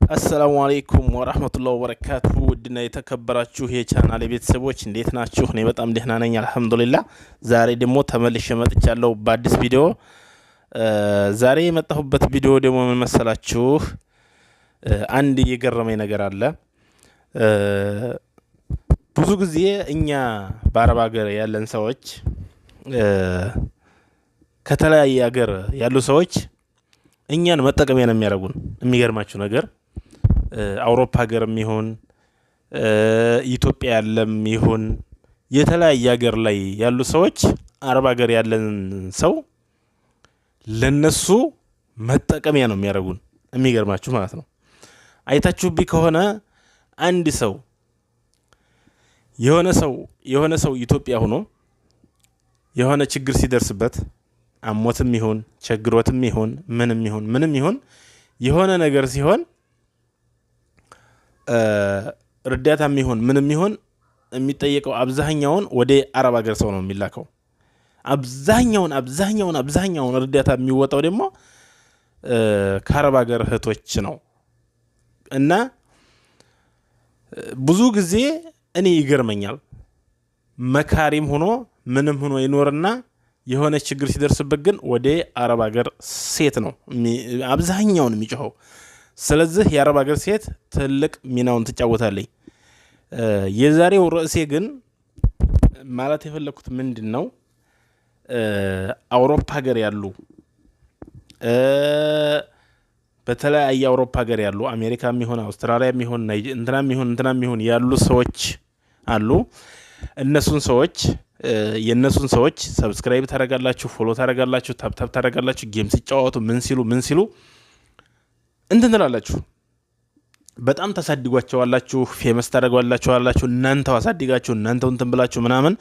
አሰላሙ አለይኩም ወራህመቱላሂ ወበረካቱሁ ውድና የተከበራችሁ የቻናሌ ቤተሰቦች እንዴት ናችሁ? እኔ በጣም ደህና ነኝ አልহামዱሊላህ። ዛሬ ደግሞ ተመልሼ መጥቻለሁ በአዲስ ቪዲዮ። ዛሬ የመጣሁበት ቪዲዮ ደግሞ ምን መሰላችሁ? አንድ የገረመኝ ነገር አለ። ብዙ ጊዜ እኛ በአረብ ሀገር ያለን ሰዎች ከተለያየ ሀገር ያሉ ሰዎች እኛን መጠቀሚያ ነው የሚያደርጉን። የሚገርማችሁ ነገር አውሮፓ ሀገርም ይሁን ኢትዮጵያ ያለም ይሁን የተለያየ ሀገር ላይ ያሉ ሰዎች አረብ ሀገር ያለን ሰው ለነሱ መጠቀሚያ ነው የሚያደርጉን። የሚገርማችሁ ማለት ነው። አይታችሁብኝ ከሆነ አንድ ሰው የሆነ ሰው ኢትዮጵያ ሆኖ የሆነ ችግር ሲደርስበት አሞትም ይሁን ቸግሮትም ይሁን ምንም ይሁን የሆነ ነገር ሲሆን እርዳታም ይሁን ምንም ይሁን የሚጠየቀው አብዛኛውን ወደ አረብ ሀገር ሰው ነው የሚላከው። አብዛኛውን እርዳታ የሚወጣው ደግሞ ከአረብ ሀገር እህቶች ነው። እና ብዙ ጊዜ እኔ ይገርመኛል። መካሪም ሆኖ ምንም ሆኖ ይኖርና የሆነ ችግር ሲደርስበት ግን ወደ አረብ ሀገር ሴት ነው አብዛኛውን የሚጮኸው። ስለዚህ የአረብ ሀገር ሴት ትልቅ ሚናውን ትጫወታለች። የዛሬው ርዕሴ ግን ማለት የፈለኩት ምንድነው? አውሮፓ ሀገር ያሉ በተለያየ አውሮፓ ሀገር ያሉ አሜሪካም ይሁን አውስትራሊያም ይሁን እንትናም ይሁን ያሉ ሰዎች አሉ። የነሱን ሰዎች ሰብስክራይብ ታደርጋላችሁ፣ ፎሎ ታደርጋላችሁ፣ ታፕ ታደርጋላችሁ። ጌም ሲጫወቱ ምን ሲሉ እንትን ትላላችሁ። በጣም ታሳድጓቸዋላችሁ፣ ፌመስ ታደርጓላችሁ። እናንተው አሳድጋችሁ እናንተው እንትን ብላችሁ ምናምን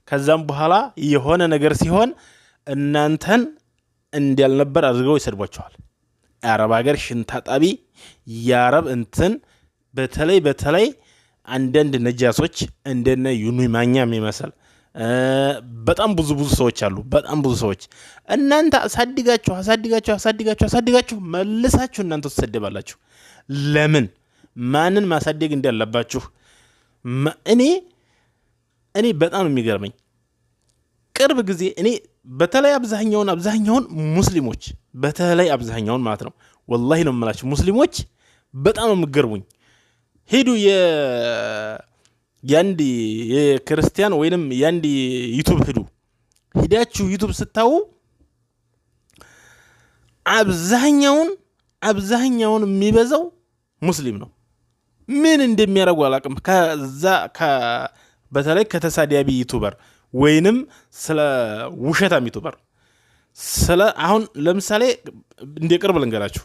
ከዛም በኋላ የሆነ ነገር ሲሆን እናንተን እንዲያልነበር አድርገው ይሰድቧቸዋል። አረብ ሀገር ሽንታጣቢ ያረብ እንትን በተለይ አንዳንድ ነጃሶች እንደነ ዩኒ ማኛ የሚመስል በጣም ብዙ ሰዎች አሉ። በጣም ብዙ ሰዎች እናንተ አሳድጋችሁ መልሳችሁ እናንተ ትሰደባላችሁ። ለምን? ማንን ማሳደግ እንዳለባችሁ እኔ በጣም የሚገርመኝ ቅርብ ጊዜ እኔ በተለይ አብዛኛውን ሙስሊሞች በተለይ አብዛኛውን ማለት ነው ወላሂ ነው የምላችሁ ሙስሊሞች በጣም ነው የሚገርሙኝ። ሄዱ ያንዲ የክርስቲያን ወይንም ያንዲ ዩቲዩብ ሄዳችሁ ዩቲዩብ ስታዩ አብዛኛውን የሚበዛው ሙስሊም ነው። ምን እንደሚያደርጉ አላውቅም። በተለይ ከተሳዳቢ ዩቲዩበር ወይንም ስለ ውሸታም ዩቲዩበር አሁን ለምሳሌ እንደ ቅርብ ልንገራችሁ።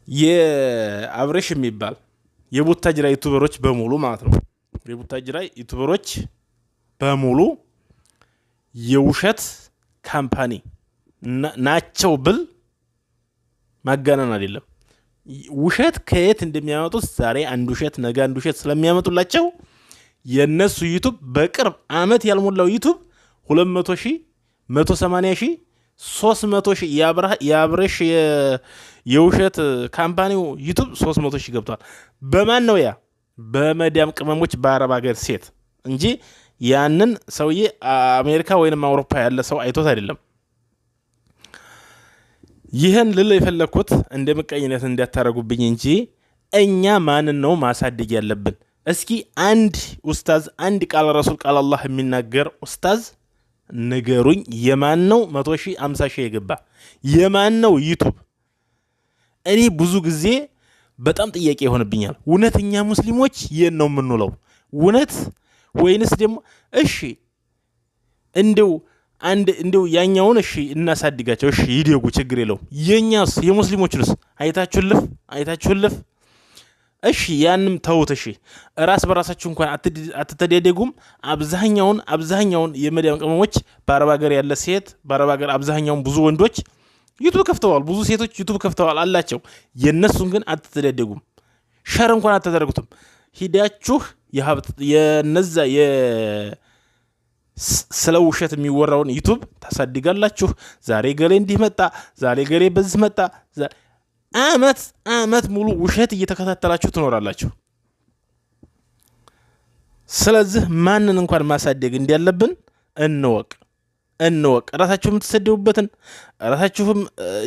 የአብሬሽ የሚባል የቡታጅራ ዩቲዩበሮች በሙሉ ማለት ነው የቡታጅራ ዩቲዩበሮች በሙሉ የውሸት ካምፓኒ ናቸው ብል ማጋነን አይደለም። ውሸት ከየት እንደሚያመጡት ዛሬ አንድ ውሸት ነገ አንድ ውሸት ስለሚያመጡላቸው የነሱ ዩቲዩብ በቅርብ አመት ያልሞላው ዩቲዩብ 200,000 180,000 300,000 ያብሬሽ የውሸት ካምፓኒው ዩቲዩብ 300,000 ገብቷል። በማን ነው? ያ በመዳም ቅመሞች በአረብ ሀገር ሴት እንጂ ያንን ሰውዬ አሜሪካ ወይንም አውሮፓ ያለ ሰው አይቶት አይደለም። ይህን ልል የፈለኩት እንደ ምቀኝነት እንዲያታረጉብኝ እንጂ እኛ ማንን ነው ማሳደግ ያለብን? እስኪ አንድ ኡስታዝ አንድ ቃል ረሱል ቃል አላህ የሚናገር ኡስታዝ ንገሩኝ። የማን ነው 100,000 50,000 የገባ? የማን ነው ዩቲዩብ? እኔ ብዙ ጊዜ በጣም ጥያቄ ይሆንብኛል። እውነተኛ ሙስሊሞች የት ነው የምንውለው? እውነት ወይንስ ደግሞ እሺ እንደው ያኛውን እሺ እናሳድጋቸው፣ እሺ ይደጉ፣ ችግር የለውም። የኛስ የሙስሊሞችንስ አይታችሁልፍ? እሺ ያንም ተውት። እሺ ራስ በራሳችሁ እንኳን አትተዳደጉም። አብዛኛውን የመዳም ቅመሞች በአረብ ሀገር ያለ ሴት በአረብ ሀገር አብዛኛውን ብዙ ወንዶች ዩቲዩብ ከፍተዋል፣ ብዙ ሴቶች ዩቲዩብ ከፍተዋል አላቸው። የነሱን ግን አትተዳደጉም። ሸር እንኳን አትተደርጉትም። ሂዳችሁ የነዛ ስለ ውሸት የሚወራውን ዩቲዩብ ታሳድጋላችሁ። ዛሬ ገሌ እንዲህ መጣ፣ ዛሬ ገሌ በዚህ መጣ። አመት ሙሉ ውሸት እየተከታተላችሁ ትኖራላችሁ። ስለዚህ ማንን እንኳን ማሳደግ እንዲያለብን እንወቅ። ራሳችሁ የምትሰደቡበትን ራሳችሁም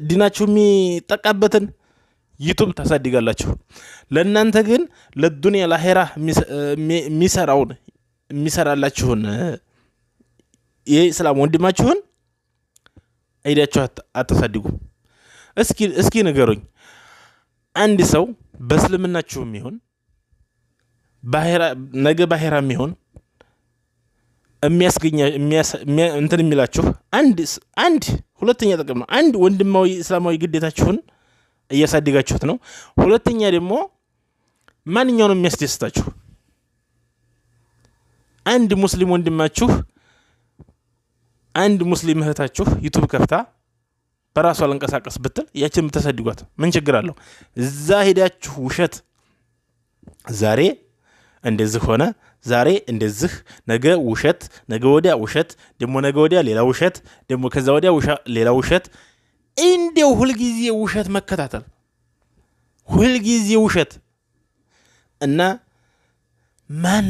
ዲናችሁ የሚጠቃበትን ዩቱብ ታሳድጋላችሁ። ለእናንተ ግን ለዱንያ ለአኺራ የሚሰራላችሁን የእስላም ወንድማችሁን አይዳችሁ አታሳድጉ። እስኪ ንገሩኝ፣ አንድ ሰው በእስልምናችሁም ይሁን ነገ በአኺራም ይሁን እንትን የሚላችሁ አንድ ሁለተኛ ጥቅም ነው። አንድ ወንድማዊ እስላማዊ ግዴታችሁን እያሳደጋችሁት ነው። ሁለተኛ ደግሞ ማንኛው ነው የሚያስደስታችሁ? አንድ ሙስሊም ወንድማችሁ አንድ ሙስሊም እህታችሁ ዩቱብ ከፍታ በራሷ ለንቀሳቀስ ብትል ያችን የምታሳድጓት ምን ችግር አለው? እዛ ሄዳችሁ ውሸት ዛሬ እንደዚህ ሆነ፣ ዛሬ እንደዚህ፣ ነገ ውሸት፣ ነገ ወዲያ ውሸት፣ ደግሞ ነገ ወዲያ ሌላ ውሸት፣ ደግሞ ከዛ ወዲያ ሌላ ውሸት፣ እንደው ሁልጊዜ ውሸት መከታተል፣ ሁልጊዜ ውሸት እና ማን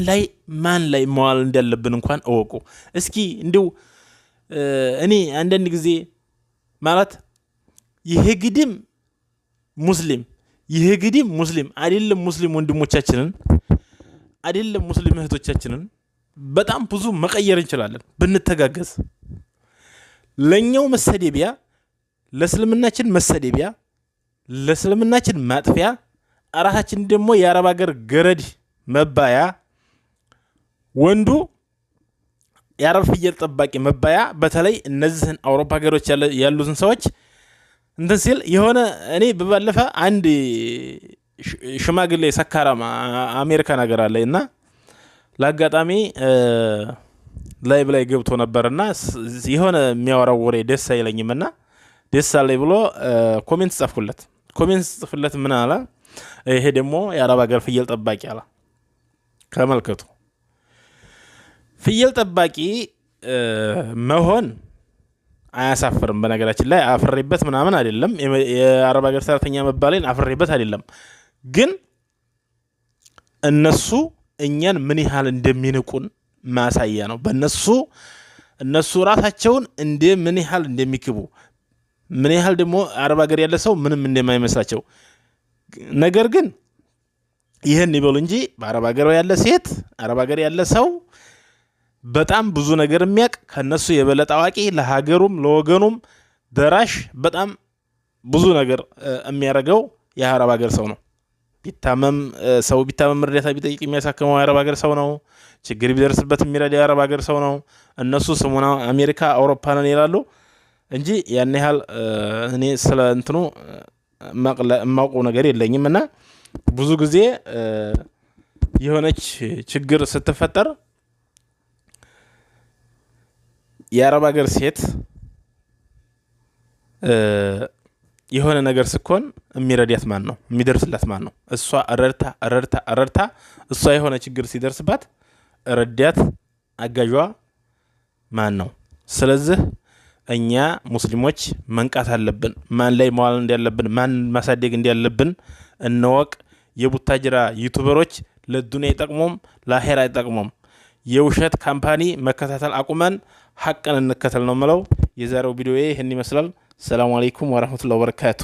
ላይ መዋል እንዳለብን እንኳን እወቁ። እስኪ እንደው እኔ አንዳንድ ጊዜ ማለት ይሄ ግድም ሙስሊም አይደለም፣ ሙስሊም ወንድሞቻችንን አይደለም፣ ሙስሊም እህቶቻችንን በጣም ብዙ መቀየር እንችላለን ብንተጋገዝ። ለኛው መሰደቢያ፣ ለእስልምናችን መሰደቢያ፣ ለእስልምናችን ማጥፊያ፣ ራሳችን ደግሞ የአረብ ሀገር ገረድ መባያ፣ ወንዱ የአረብ ፍየል ጠባቂ መባያ። በተለይ እነዚህን አውሮፓ ሀገሮች ያሉትን ሰዎች እንትን ሲል የሆነ እኔ በባለፈ አንድ ሽማግሌ ሰካራም አሜሪካን ሀገር አለ እና ለአጋጣሚ ላይቭ ላይ ገብቶ ነበርና የሆነ የሚያወራው ወሬ ደስ አይለኝም እና ደስ አለኝ ብሎ ኮሜንት ጽፍለት ምን አለ? ይሄ ደግሞ የአረብ ሀገር ፍየል ጠባቂ አለ። ተመልከቱ፣ ፍየል ጠባቂ መሆን አያሳፍርም። በነገራችን ላይ አፍሬበት ምናምን አይደለም፣ የአረብ ሀገር ሰራተኛ መባሌን አፍሬበት አይደለም። ግን እነሱ እኛን ምን ያህል እንደሚንቁን ማሳያ ነው። እነሱ ራሳቸውን ምን ያህል እንደሚክቡ፣ ምን ያህል ደግሞ አረብ ሀገር ያለ ሰው ምንም እንደማይመስላቸው። ነገር ግን ይህን ይበሉ እንጂ በአረብ ሀገር ያለ ሴት፣ አረብ ሀገር ያለ ሰው በጣም ብዙ ነገር የሚያውቅ ከነሱ የበለጠ አዋቂ፣ ለሀገሩም ለወገኑም ደራሽ፣ በጣም ብዙ ነገር የሚያደርገው የአረብ ሀገር ሰው ነው። ቢታመም እርዳታ ቢጠይቅ የሚያሳክመው የአረብ ሀገር ሰው ነው። ችግር ቢደርስበት የሚረዳ የአረብ ሀገር ሰው ነው። እነሱ ስሙና አሜሪካ አውሮፓ ነን ይላሉ እንጂ ያን ያህል እኔ ስለ እንትኑ የማውቀው ነገር የለኝም። እና ብዙ ጊዜ የሆነች ችግር ስትፈጠር የአረብ ሀገር ሴት የሆነ ነገር ስኮን የሚረዳት ማን ነው? የሚደርስላት ማን ነው? እሷ ረድታ እሷ የሆነ ችግር ሲደርስባት ረዳት አጋዧ ማን ነው? ስለዚህ እኛ ሙስሊሞች መንቃት አለብን። ማን ላይ መዋል እንዳለብን፣ ማን ማሳደግ እንዳለብን እንወቅ። የቡታጅራ ዩቲዩበሮች ለዱንያ አይጠቅሙም፣ ለአኺራ አይጠቅሙም። የውሸት ካምፓኒ መከታተል አቁመን ሐቅን እንከተል ነው የምለው። የዛሬው ቪዲዮ ይህን ይመስላል። ሰላም አለይኩም ወራህመቱላሂ ወበረካቱ።